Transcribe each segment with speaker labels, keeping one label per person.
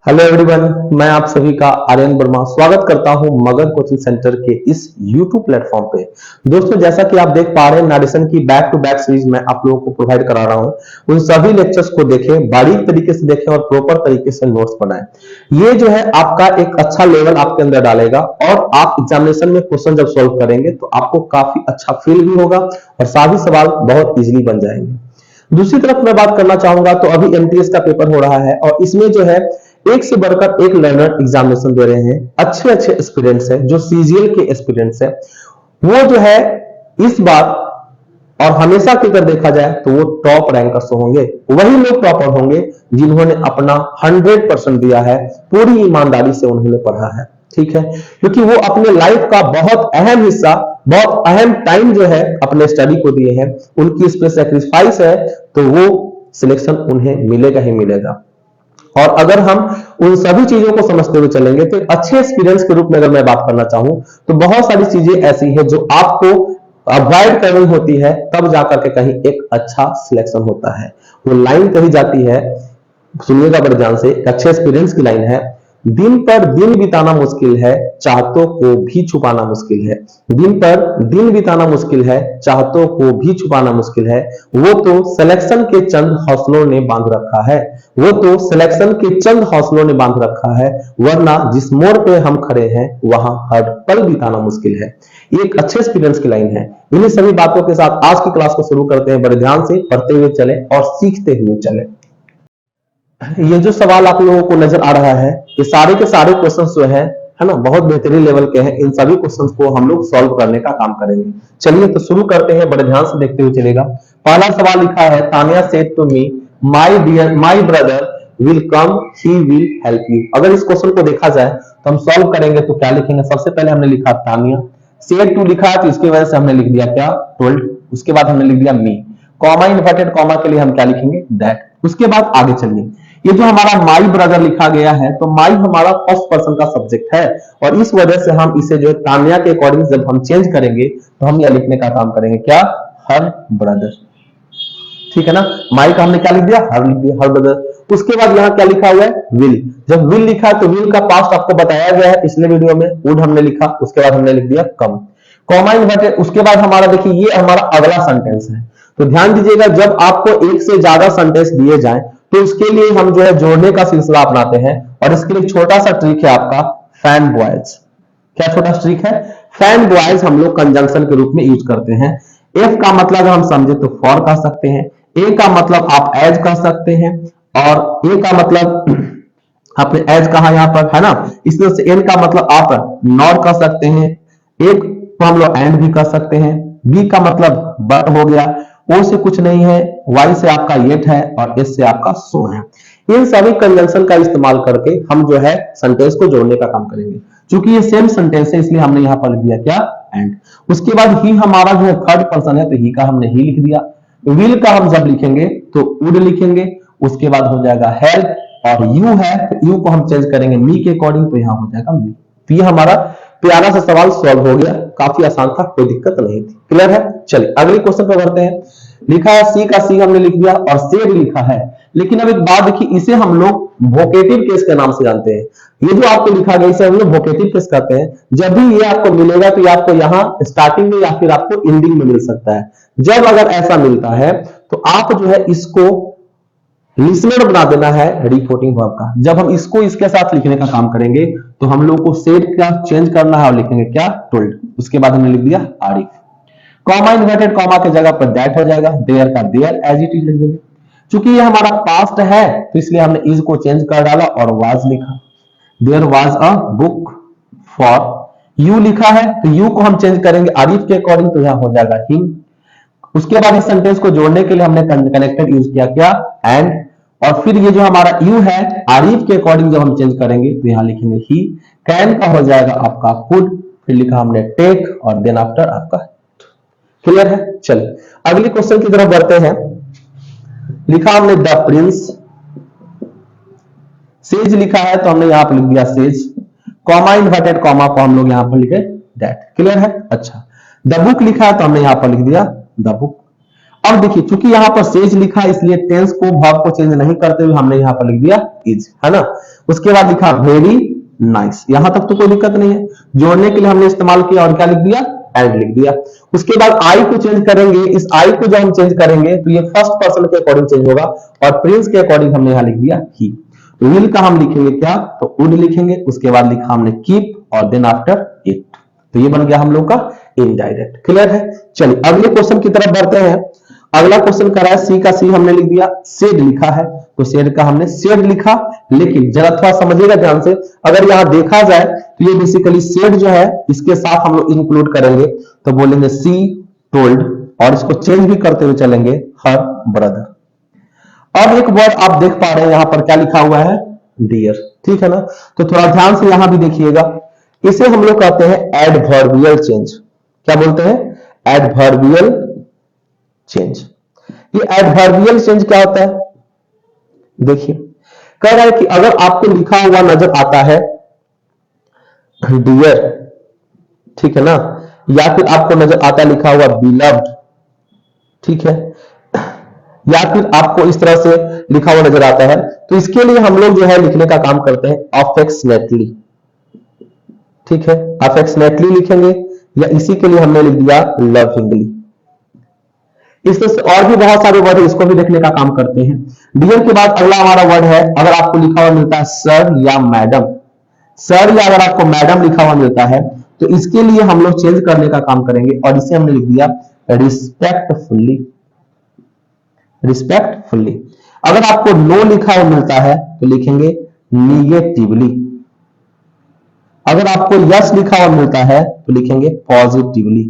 Speaker 1: Hello everyone, मैं आप सभी का आर्यन वर्मा स्वागत करता हूं मगध कोचिंग सेंटर के इस यूट्यूब प्लेटफॉर्म पे। दोस्तों, जैसा कि आप देख पा रहे हैं, नारेशन की बैक टू बैक सीरीज मैं आप लोगों को प्रोवाइड करा रहा हूं। उन सभी लेक्चर्स को देखें, बारीक तरीके से देखें और प्रॉपर तरीके से नोट्स बनाएं। ये जो है आपका एक अच्छा लेवल आपके अंदर डालेगा और आप एग्जामिनेशन में क्वेश्चन जब सॉल्व करेंगे तो आपको काफी अच्छा फील भी होगा और सभी सवाल बहुत इजीली बन जाएंगे। दूसरी तरफ मैं बात करना चाहूंगा तो अभी एमटीएस का पेपर हो रहा है और इसमें जो है एक से बढ़कर एक लर्नर एग्जामिनेशन दे रहे हैं। अच्छे अच्छे एस्पिरेंट्स है, जो सीजीएल के एस्पिरेंट्स है, वो जो है इस बार और हमेशा की अगर देखा जाए तो वो टॉप रैंकर्स होंगे। वही लोग टॉपर होंगे जिन्होंने अपना 100% दिया है, पूरी ईमानदारी से उन्होंने पढ़ा है। ठीक है, क्योंकि वो अपने लाइफ का बहुत अहम हिस्सा, बहुत अहम टाइम जो है अपने स्टडी को दिए हैं। उनकी इस पे सेक्रीफाइस है तो वो सिलेक्शन उन्हें मिलेगा ही मिलेगा। और अगर हम उन सभी चीजों को समझते हुए चलेंगे तो अच्छे एक्सपीरियंस के रूप में अगर मैं बात करना चाहूं तो बहुत सारी चीजें ऐसी है जो आपको अवॉइड करनी होती है, तब जाकर के कहीं एक अच्छा सिलेक्शन होता है। वो लाइन कही जाती है, सुनिएगा बड़े ध्यान से, अच्छे एक्सपीरियंस की लाइन है। दिन पर दिन बिताना मुश्किल है, चाहतों को भी छुपाना मुश्किल है। दिन पर दिन बिताना मुश्किल है, चाहतों को भी छुपाना मुश्किल है। वो तो सिलेक्शन के चंद हौसलों ने बांध रखा है, वो तो सिलेक्शन के चंद हौसलों ने बांध रखा है, वरना जिस मोड़ पे हम खड़े हैं वहां हर पल बिताना मुश्किल है। ये एक अच्छे एक्सपीरियंस की लाइन है। इन्हीं सभी बातों के साथ आज की क्लास को शुरू करते हैं। बड़े ध्यान से पढ़ते हुए चले और सीखते हुए चले। ये जो सवाल आप लोगों को नजर आ रहा है, ये सारे के सारे क्वेश्चंस जो है ना, बहुत बेहतरीन लेवल के हैं। इन सभी क्वेश्चंस को हम लोग सॉल्व करने का काम करेंगे। चलिए तो शुरू करते हैं, बड़े ध्यान से देखते हुए चलेगा। पहला सवाल लिखा है, Tania said to me my brother will come, he will help you. अगर इस क्वेश्चन को देखा जाए तो हम सॉल्व करेंगे तो क्या लिखेंगे? सबसे पहले हमने लिखा तानिया, सेड टू लिखा तो इसकी वजह से हमने लिख दिया क्या? टोल्ड। उसके बाद हमने लिख दिया मी, कॉमा इन्वर्टेड कॉमा के लिए हम क्या लिखेंगे? दैट। उसके बाद आगे चलिए, ये जो हमारा माई ब्रदर लिखा गया है तो माई हमारा फर्स्ट पर्सन का सब्जेक्ट है और इस वजह से हम इसे जो है तान्या के अकॉर्डिंग जब हम चेंज करेंगे तो हम यह लिखने का काम करेंगे क्या? Her brother. ठीक है ना, माई का हमने क्या लिख दिया? हर लिख दिया, हर ब्रदर। उसके बाद यहाँ क्या लिखा हुआ है? विल। जब विल लिखा तो विल का पास्ट आपको बताया गया है पिछले वीडियो में, वुड हमने लिखा, उसके बाद हमने लिख दिया कम, कॉमा इन्वर्टेड। उसके बाद हमारा देखिए ये हमारा अगला सेंटेंस है। तो ध्यान दीजिएगा, जब आपको एक से ज्यादा सेंटेंस दिए जाए तो उसके लिए हम जो है जोड़ने का सिलसिला अपनाते हैं और इसके लिए छोटा सा ट्रिक है आपका, फैन बॉयज। क्या छोटा ट्रिक है? फैन बॉयज हम लोग कंजंक्शन के रूप में यूज करते हैं। एफ का मतलब हम समझे तो फॉर कह सकते हैं, ए का मतलब आप एज कह सकते हैं और ए का मतलब आपने एज कहा यहाँ पर, है ना। इस तरह से एन का मतलब आप नॉर कह सकते हैं, एक को हम लोग एंड भी कह सकते हैं, बी का मतलब बट हो गया, ओ से कुछ नहीं है, वाई से आपका येट है और एस से आपका सो है। इन सभी कंजंक्शन का इस्तेमाल करके हम जो है सेंटेंस को जोड़ने का काम करेंगे। क्योंकि ये सेम सेंटेंस है इसलिए हमने यहाँ पर लिख दिया क्या? एंड। उसके बाद ही हमारा जो है थर्ड पर्सन है तो ही का हमने ही लिख दिया। विल का हम जब लिखेंगे तो वुड लिखेंगे। उसके बाद हो जाएगा हेल्प, और यू है तो यू को हम चेंज करेंगे मी के अकॉर्डिंग, तो यहाँ हो जाएगा मी। तो ये हमारा प्यारा सा सवाल सॉल्व हो गया, काफी आसान था, कोई दिक्कत नहीं थी। क्लियर है? चलिए अगले क्वेश्चन पर बढ़ते हैं। लिखा है सी का सी हमने लिख दिया और सेड लिखा है, लेकिन अब एक बात देखिए, इसे हम लोग वोकेटिव केस के नाम से जानते हैं। ये जो आपको लिखा गया इसे हम लोग वोकेटिव केस कहते हैं। जब भी ये आपको मिलेगा तो ये आपको यहाँ स्टार्टिंग में या फिर आपको एंडिंग में मिल सकता है। जब अगर ऐसा मिलता है तो आप जो है इसको लिसनर बना देना है रिपोर्टिंग वर्ब का। जब हम इसको इसके साथ लिखने का काम करेंगे तो हम लोग को सेड का चेंज करना है और लिखेंगे क्या? टोल्ड। उसके बाद हमने लिख दिया आरिफ। कॉमा इन्वर्टेड कॉमा के जगह पर दैट हो जाएगा, देयर का देयर एज इट इज लिख देंगे। चूंकि ये हमारा पास्ट है तो इसलिए हमने इज को चेंज कर डाला और वाज लिखा। There was a book for. You लिखा है तो यू को हम चेंज करेंगे आरिफ के अकॉर्डिंग, तो यहां हो जाएगा हिम। उसके बाद इस सेंटेंस को जोड़ने के लिए हमने कनेक्टेड यूज किया क्या? एंड। और फिर ये जो हमारा यू है आरिफ के अकॉर्डिंग जब हम चेंज करेंगे तो यहां लिखेंगे ही। कैन का हो जाएगा आपका कुड, फिर लिखा हमने टेक और देन आफ्टर आपका। क्लियर है? चलिए अगले क्वेश्चन की तरफ बढ़ते हैं। लिखा हमने द प्रिंस, सेज लिखा है तो हमने यहां पर लिख दिया सेज, कॉमा इन्वर्टेड कॉमा को हम लोग यहां पर लिखे दैट। क्लियर है? अच्छा, द बुक लिखा है तो हमने यहां पर लिख दिया द बुक। अब देखिए चूंकि यहाँ पर सेज लिखा है इसलिए टेंस को वर्ब को चेंज नहीं करते हुए हमने यहाँ पर लिख दिया इज, है ना। उसके बाद लिखा वेरी नाइस, यहां तक तो कोई दिक्कत नहीं है। जोड़ने के लिए हमने इस्तेमाल किया और क्या लिख दिया, एंड लिख दिया। उसके बाद आई को चेंज करेंगे, इस आई को जब हम चेंज करेंगे तो ये फर्स्ट पर्सन के अकॉर्डिंग चेंज होगा और प्रिंस के अकॉर्डिंग हमने यहां लिख दिया ही। विल का हम लिखेंगे क्या, तो वुड लिखेंगे। उसके बाद लिखा हमने कीप और देन आफ्टर इट, तो ये बन गया हम लोग का इनडायरेक्ट। क्लियर है। चलिए अगले क्वेश्चन की तरफ बढ़ते हैं। अगला क्वेश्चन करा है सी का सी हमने लिख दिया, सेड लिखा है तो सेड का हमने सेड लिखा। लेकिन जरा थोड़ा समझिएगा ध्यान से, अगर यहां देखा जाए तो ये बेसिकली सेड जो है इसके साथ हम लोग इंक्लूड करेंगे तो बोलेंगे सी टोल्ड, और इसको चेंज भी करते हुए चलेंगे हर ब्रदर। अब एक वर्ड आप देख पा रहे हैं यहां पर क्या लिखा हुआ है, डियर, ठीक है ना। तो थोड़ा ध्यान से यहां भी देखिएगा, इसे हम लोग कहते हैं एडवर्बियल चेंज। क्या बोलते हैं, एडवर्बियल चेंज। ये एडवर्बियल चेंज क्या होता है, देखिए कह रहा है कि अगर आपको लिखा हुआ नजर आता है डियर, ठीक है ना, या फिर आपको नजर आता है लिखा हुआ बिलव्ड, ठीक है, या फिर आपको इस तरह से लिखा हुआ नजर आता है, तो इसके लिए हम लोग जो है लिखने का काम करते हैं अफेक्शनेटली, ठीक है, अफेक्शनेटली लिखेंगे, या इसी के लिए हमने लिख दिया लविंगली। इस तरह से और भी बहुत सारे वर्ड है, इसको भी देखने का काम करते हैं। डियर के बाद अगला हमारा वर्ड है, अगर आपको लिखा हुआ मिलता है सर या मैडम, सर या अगर आपको मैडम लिखा हुआ मिलता है तो इसके लिए हम लोग चेंज करने का काम करेंगे और इसे हमने लिख दिया रिस्पेक्टफुल्ली, रिस्पेक्टफुल्ली। अगर आपको नो लिखा हुआ मिलता है तो लिखेंगे निगेटिवली। अगर आपको यस लिखा हुआ मिलता है तो लिखेंगे पॉजिटिवली,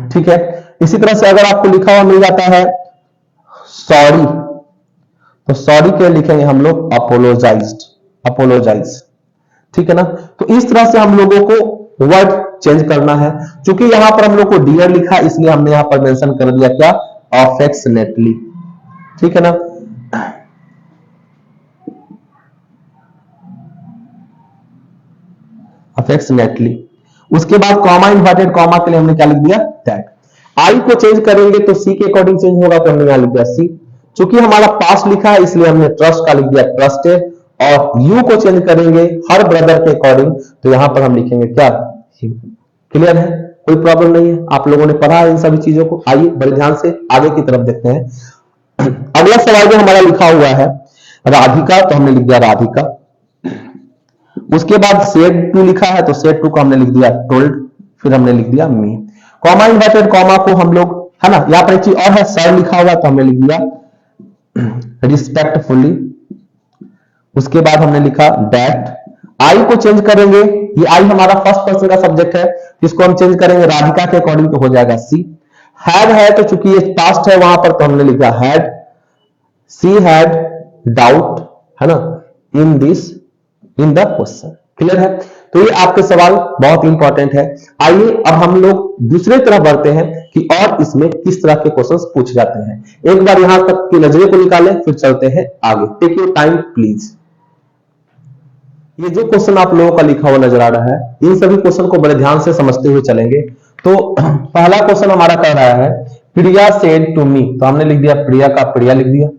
Speaker 1: ठीक है। इसी तरह से अगर आपको लिखा हुआ मिल जाता है सॉरी, तो सॉरी के लिखेंगे हम लोग अपोलोजाइज्ड, अपोलोजाइज, ठीक है ना। तो इस तरह से हम लोगों को वर्ड चेंज करना है। क्योंकि यहां पर हम लोग को डियर लिखा है इसलिए हमने यहां पर मेंशन कर दिया क्या, अफेक्शनेटली, ठीक है ना। अफेक्शनेटली। उसके बाद कॉमा, इन्वर्टेड कॉमा के लिए हमने क्या लिख दिया, दैट। आई को चेंज करेंगे तो सी के अकॉर्डिंग चेंज होगा तो हमने यहां लिख दिया सी। चूंकि हमारा पास्ट लिखा है इसलिए हमने ट्रस्ट का लिख दिया ट्रस्टेड, और यू को चेंज करेंगे हर ब्रदर के अकॉर्डिंग तो यहां पर हम लिखेंगे क्या, क्लियर है, कोई प्रॉब्लम नहीं है, आप लोगों ने पढ़ा है इन सभी चीजों को। आइए बड़े ध्यान से आगे की तरफ देखते हैं। अगला सवाल जो हमारा लिखा हुआ है राधिका, तो हमने लिख दिया राधिका। उसके बाद सेड टू लिखा है तो सेड टू को हमने लिख दिया टोल्ड, फिर हमने लिख दिया मी। कॉमा, इन्वर्टेड कॉमा को हम लोग, है ना, यहां पर एक चीज और है, सर लिखा हुआ तो हमने लिख दिया रिस्पेक्टफुली। उसके बाद हमने लिखा दैट। आई को चेंज करेंगे, ये आई हमारा फर्स्ट पर्सन का सब्जेक्ट है, इसको हम चेंज करेंगे राधिका के अकॉर्डिंग तो हो जाएगा सी। हैड है तो चूंकि ये पास्ट है वहां पर तो हमने लिखा हैड, सी हैड डाउट, है ना, in this, in the question. Clear है। तो ये आपके सवाल बहुत इंपॉर्टेंट है। आइए अब हम लोग दूसरे तरफ बढ़ते हैं कि और इसमें किस तरह के क्वेश्चंस पूछे जाते हैं। एक बार यहां तक की नजरे को निकालें फिर चलते हैं आगे। Take your time please. ये जो क्वेश्चन आप लोगों का लिखा हुआ नजर आ रहा है, इन सभी क्वेश्चन को बड़े ध्यान से समझते हुए चलेंगे। तो पहला क्वेश्चन हमारा कह रहा है प्रिया सेड टू मी, तो हमने लिख दिया प्रिया का प्रिया लिख दिया।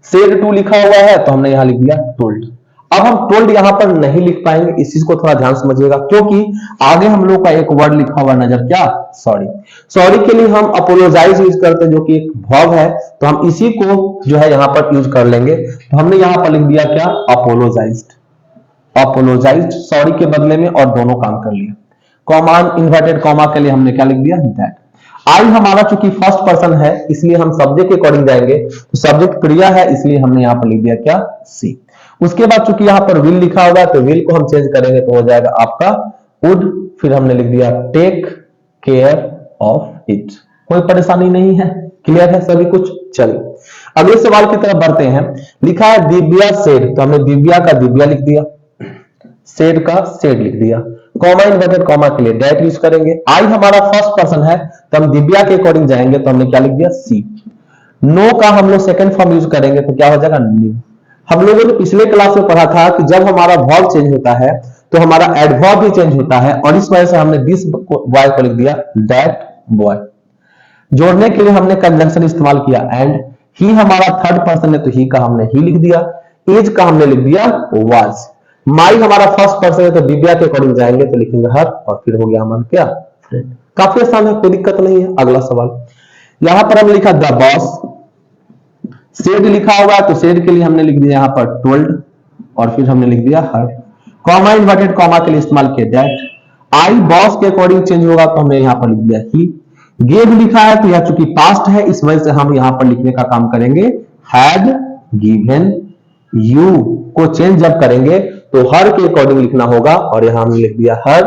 Speaker 1: सेड टू लिखा हुआ है तो हमने यहां लिख दिया टोल्ड। अब हम टोल्ड यहां पर नहीं लिख पाएंगे, इस चीज को थोड़ा ध्यान समझिएगा, क्योंकि आगे हम लोग का एक वर्ड लिखा हुआ नजर क्या, सॉरी। सॉरी के लिए हम अपोलोजाइज यूज करते हैं जो कि एक वर्ब है, तो हम इसी को जो है यहां पर यूज कर लेंगे। तो हमने यहां पर लिख दिया क्या, अपोलोजाइज्ड, अपोलोजाइज्ड सॉरी के बदले में, और दोनों काम कर लिया। कॉमा, इन्वर्टेड कॉमा के लिए हमने क्या लिख दिया, दैट। आई हमारा चूंकि फर्स्ट पर्सन है इसलिए हम सब्जेक्ट के अकॉर्डिंग जाएंगे, तो सब्जेक्ट प्रिया है इसलिए हमने यहां पर लिख दिया क्या, सी। उसके बाद चूंकि यहां पर विल लिखा होगा तो विल को हम चेंज करेंगे तो हो जाएगा आपका वुड, फिर हमने लिख दिया टेक केयर ऑफ इट। कोई परेशानी नहीं है, क्लियर है सभी कुछ। चलिए अगले सवाल की तरफ बढ़ते हैं। लिखा है दिव्या सेड, तो हमने दिव्या का दिव्या लिख दिया, सेड का सेड लिख दिया। कॉमा, इन्वर्टेड कॉमा के लिए दैट यूज करेंगे। आई हमारा फर्स्ट पर्सन है तो हम दिव्या के अकॉर्डिंग जाएंगे तो हमने क्या लिख दिया, सी। नो का हम लोग सेकंड फॉर्म यूज करेंगे तो क्या हो जाएगा, न्यू। हम लोगों ने पिछले क्लास में पढ़ा था कि जब हमारा वर्ब चेंज होता है तो हमारा एडवर्ब भी चेंज होता है, और इस वजह से हमने दिस बॉय को लिख दिया दैट बॉय। जोड़ने के लिए हमने कंजंक्शन इस्तेमाल किया एंड, ही हमारा थर्ड पर्सन है तो ही का हमने ही लिख दिया, एज का हमने लिख दिया वाज, माई हमारा फर्स्ट पर्सन है तो दिव्या के अकॉर्डिंग जाएंगे तो लिखेंगे हर, और फिर हो गया हमारा क्या फ्रेंड। काफी आसान है, कोई दिक्कत नहीं है। अगला सवाल यहां पर हमने लिखा द बॉस, सेड लिखा हुआ है तो सेड के लिए हमने लिख दिया यहां पर टोल्ड, और फिर हमने लिख दिया हर, कॉमा इन्वर्टेड कॉमा के लिए इस्तेमाल किया दैट, आई बॉस के अकॉर्डिंग चेंज होगा तो हमने यहां पर लिख दिया ही, गेव लिखा है तो यह चूंकि पास्ट है इस वजह से हम यहां पर लिखने का काम करेंगे हैड गिवन, यू को चेंज जब करेंगे तो हर के अकॉर्डिंग लिखना होगा, और यहां हमने लिख दिया हर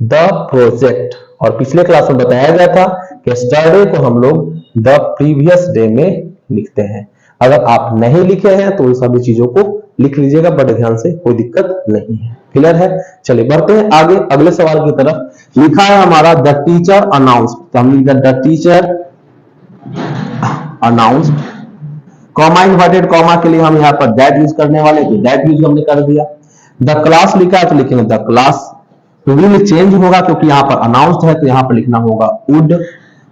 Speaker 1: द प्रोजेक्ट। और पिछले क्लास में बताया गया था कि यस्टरडे को हम लोग द प्रीवियस डे में लिखते हैं। अगर आप नहीं लिखे हैं तो उन सभी चीजों को लिख लीजिएगा, बड़े ध्यान से, कोई दिक्कत नहीं है। क्लियर है? चलिए बढ़ते हैं आगे अगले सवाल की तरफ। लिखा है हमारा द टीचर अनाउंस्ड, तो हम लिख the teacher announced, comma inverted comma के लिए हम यहाँ पर दैट यूज करने वाले, तो दैट यूज हमने कर दिया। द क्लास लिखा है तो लिखेंगे द क्लास, तो विल चेंज होगा क्योंकि यहाँ पर अनाउंस्ड है तो यहाँ पर लिखना होगा वुड।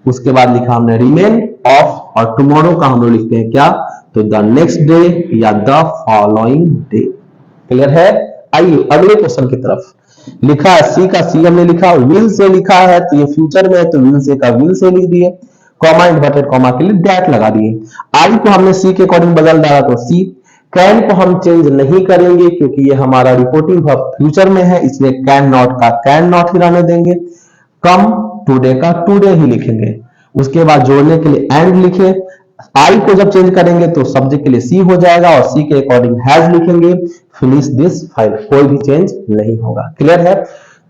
Speaker 1: उसके बाद लिखा हमने रिमेन ऑफ, और टुमारो का हम लोग लिखते हैं क्या, तो द नेक्स्ट डे या द फॉलोइंग डे। क्लियर है? आइए अगले क्वेश्चन की तरफ। लिखा है सी का सी हमने लिखा, विल से लिखा है तो ये फ्यूचर में है तो विल से का विल से लिख दिए, कॉमा इन्वर्टेड कॉमा के लिए दैट लगा दिए। आई को हमने सी के अकॉर्डिंग बदल डाला तो सी, कैन को हम चेंज नहीं करेंगे क्योंकि ये हमारा रिपोर्टिंग वर्ब फ्यूचर में है, इसलिए कैन नॉट का कैन नॉट ही रहने देंगे, कम टुडे का टुडे ही लिखेंगे। उसके बाद जोड़ने के लिए एंड लिखे, आई को जब चेंज करेंगे तो सब्जेक्ट के लिए सी हो जाएगा और सी के अकॉर्डिंग हैज लिखेंगे, फिनिश दिस फाइल, कोई भी चेंज नहीं होगा। क्लियर है?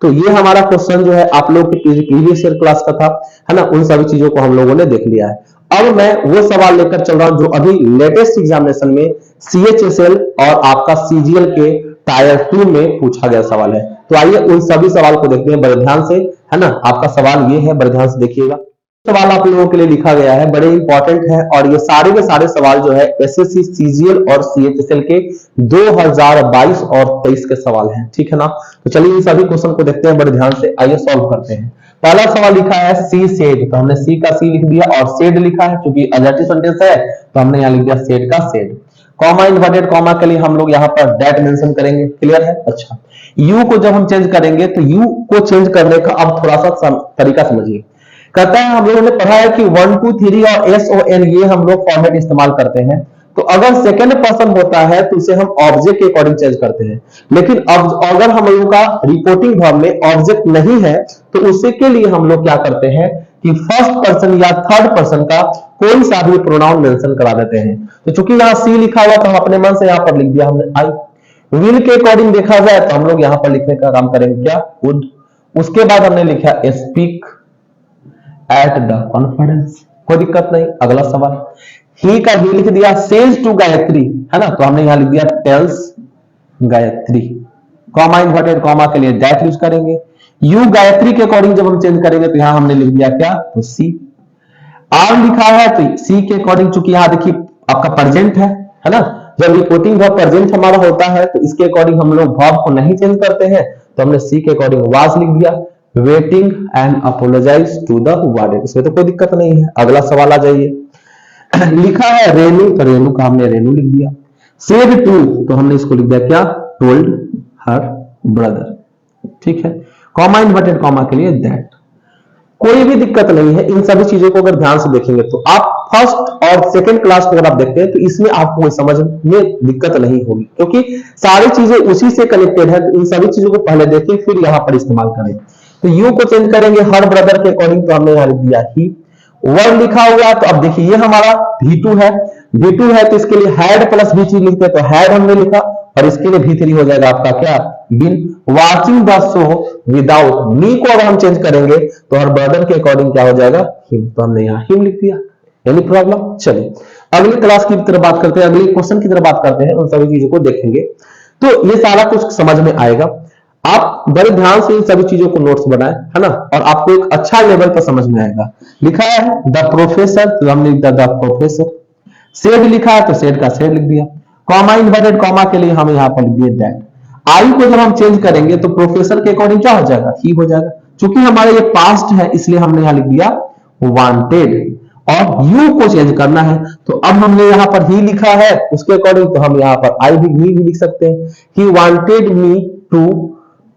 Speaker 1: तो ये हमारा क्वेश्चन जो है आप लोग की प्रीवियस ईयर क्लास का था, है ना, उन सभी चीजों को हम लोगों ने देख लिया है। अब मैं वो सवाल लेकर चल रहा हूं जो अभी लेटेस्ट एग्जामिनेशन में सीएचएसएल और आपका सीजीएल के टायर 2 में पूछा गया सवाल है। तो आइए उन सभी सवाल को देखते हैं बड़े ध्यान से, है ना। आपका सवाल ये है, बड़े ध्यान से देखिएगा। सवाल आप लोगों के लिए लिखा गया है, बड़े इंपॉर्टेंट है, और ये सारे के सारे सवाल जो है एसएससी सीजीएल और सीएचएसएल के 2022 और 23 के सवाल हैं, ठीक है ना। तो चलिए इन सभी क्वेश्चन को देखते हैं बड़े ध्यान से, आइए सॉल्व करते हैं। पहला सवाल लिखा है सी सेड, तो हमने सी का सी लिख दिया, और सेड लिखा है क्योंकि अजर्टिव सेंटेंस है तो हमने यहाँ लिख दिया सेड का सेड। कॉमा इन्वर्टेड कॉमा के लिए हम लोग यहाँ पर दैट मेंशन करेंगे। क्लियर है? अच्छा, यू को जब हम चेंज करेंगे तो यू को चेंज करने का अब थोड़ा सा तरीका समझिए। कहता है हम लोगों ने पढ़ा है कि 1 2 3 और SON ये हम लोग फॉर्मेट इस्तेमाल करते हैं, तो अगर सेकंड पर्सन होता है तो उसे हम ऑब्जेक्ट के अकॉर्डिंग चेंज करते हैं। लेकिन अब अगर हम लोगों का रिपोर्टिंग वर्ब में ऑब्जेक्ट नहीं है तो उसी के लिए हम लोग क्या करते हैं कि फर्स्ट पर्सन या थर्ड पर्सन का कोई सा भी प्रोनाउन मेंशन करा देते हैं। तो चूंकि यहाँ सी लिखा हुआ तो हम अपने मन से यहाँ पर लिख दिया हमने आई। विल के अकॉर्डिंग देखा जाए तो हम लोग यहाँ पर लिखने का काम करेंगे क्या, वुड। उसके बाद हमने लिखा स्पीक एट द कॉन्फ्रेंस, कोई दिक्कत नहीं। अगला सवाल, ही का ही लिख दिया, सेज टू गायत्री, है ना, तो हमने यहां लिख दिया tells Gayatri. Comma inverted comma के लिए दैट यूज करेंगे। यू गायत्री के अकॉर्डिंग जब हम चेंज करेंगे तो यहां हमने लिख दिया क्या, तो सी। आर लिखा है तो सी के अकॉर्डिंग, चूंकि यहां देखिए आपका प्रेजेंट है ना, जब रिपोर्टिंग वर्ब प्रेजेंट हमारा होता है तो इसके अकॉर्डिंग हम लोग वर्ब को नहीं चेंज करते हैं, तो हमने सी के अकॉर्डिंग वाज लिख दिया। Waiting and apologize to the warden, इसमें तो कोई दिक्कत नहीं है। अगला सवाल आ जाइए। लिखा है रेनू, तो रेनू का हमने रेनू लिख दिया। सेड टू, तो हमने इसको लिख दिया क्या, टोल्ड हर ब्रदर, ठीक है। कॉमा इन्वर्टेड कॉमा के लिए दैट, कोई भी दिक्कत नहीं है। इन सभी चीजों को अगर ध्यान से देखेंगे तो आप फर्स्ट और सेकंड क्लास को अगर आप देखते हैं तो इसमें आपको समझ में दिक्कत नहीं होगी, क्योंकि सारी चीजें उसी से कनेक्टेड है। तो इन सभी चीजों को पहले देखें फिर यहां पर इस्तेमाल करें। तो यू को चेंज करेंगे हर ब्रदर के अकॉर्डिंग, तो हमने यहां लिख दिया ही। वर्ड लिखा हुआ तो अब देखिए ये हमारा V2 है, V2 है तो इसके लिए हैड प्लस V3 लिखते हैं, तो हैड हमने लिखा, और इसके लिए V3 हो जाएगा आपका क्या, बिन। Watching the show without me को अगर हम चेंज करेंगे तो हर ब्रदर के अकॉर्डिंग क्या हो जाएगा, हिम, तो हमने यहाँ हिम लिख दिया। Any problem? चलिए अगली क्लास की तरफ बात करते हैं, अगले क्वेश्चन की तरफ बात करते हैं, उन सभी चीजों को देखेंगे तो ये सारा कुछ समझ में आएगा। आप बड़े ध्यान से इन सभी चीजों को नोट्स बनाएं, है ना, और आपको एक अच्छा लेवल पर समझ में आएगा। लिखा है द प्रोफेसर, तो हमने लिख दिया द प्रोफेसर। सेड लिखा है तो सेड का सेड लिख दिया। कॉमा इन्वर्टेड कॉमा के लिए हम यहाँ पर लिख दिए दैट। आई को जब हम चेंज करेंगे तो प्रोफेसर के अकॉर्डिंग क्या हो जाएगा, ही हो जाएगा। चूंकि हमारे ये पास्ट है इसलिए हमने यहाँ लिख दिया वांटेड, और यू को चेंज करना है तो अब हमने यहां पर ही लिखा है, उसके अकॉर्डिंग तो हम यहां पर आई भी लिख सकते हैं। He wanted me to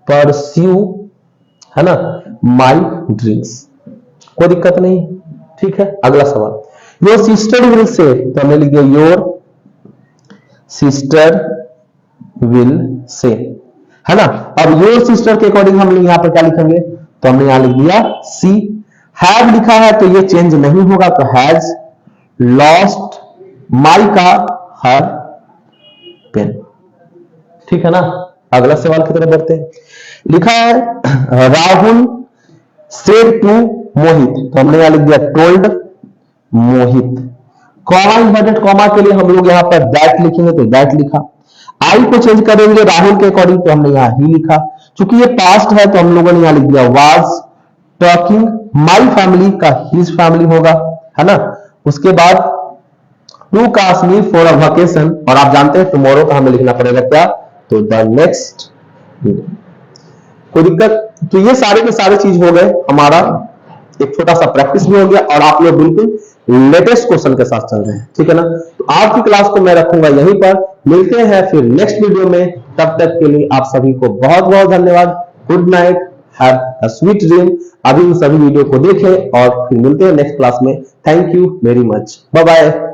Speaker 1: pursue, है ना, माई ड्रीम्स, कोई दिक्कत नहीं। ठीक है, अगला सवाल, योर सिस्टर विल से, तो हमने लिख दिया योर सिस्टर विल से, है ना। अब योर सिस्टर के अकॉर्डिंग हम लोग यहां पर क्या लिखेंगे, तो हमने यहां लिख दिया सी। हैव लिखा है तो ये चेंज नहीं होगा, तो हैज लॉस्ट माई का हर पेन। ठीक है ना, अगला सवाल की तरफ बढ़ते हैं। लिखा है राहुल सेड टू मोहित, तो हमने यहां लिख दिया टोल्ड मोहित। कॉमा इन्वर्टेड कॉमा के लिए हम लोग यहां पर दैट लिखेंगे, तो दैट लिखा। आई को चेंज करेंगे राहुल के अकॉर्डिंग, तो हमने यहां ही लिखा। चूंकि ये पास्ट है तो हम लोगों ने यहां लिख दिया वाज टॉकिंग माई फैमिली का हिज फैमिली होगा, है ना। उसके बाद to Kashmir for a vacation, और आप जानते हैं टुमारो का हमें लिखना पड़ेगा क्या, तो द नेक्स्ट। कोई दिक्कत, तो ये सारे के सारे चीज हो गए, हमारा एक छोटा सा प्रैक्टिस भी हो गया, और आप लोग बिल्कुल लेटेस्ट क्वेश्चन के साथ चल रहे हैं। ठीक है ना, तो आज की क्लास को मैं रखूंगा यहीं पर, मिलते हैं फिर नेक्स्ट वीडियो में। तब तक के लिए आप सभी को बहुत बहुत धन्यवाद। Good night, have a sweet dream. अभी इन सभी वीडियो को देखें और फिर मिलते हैं नेक्स्ट क्लास में। Thank you very much, bye bye.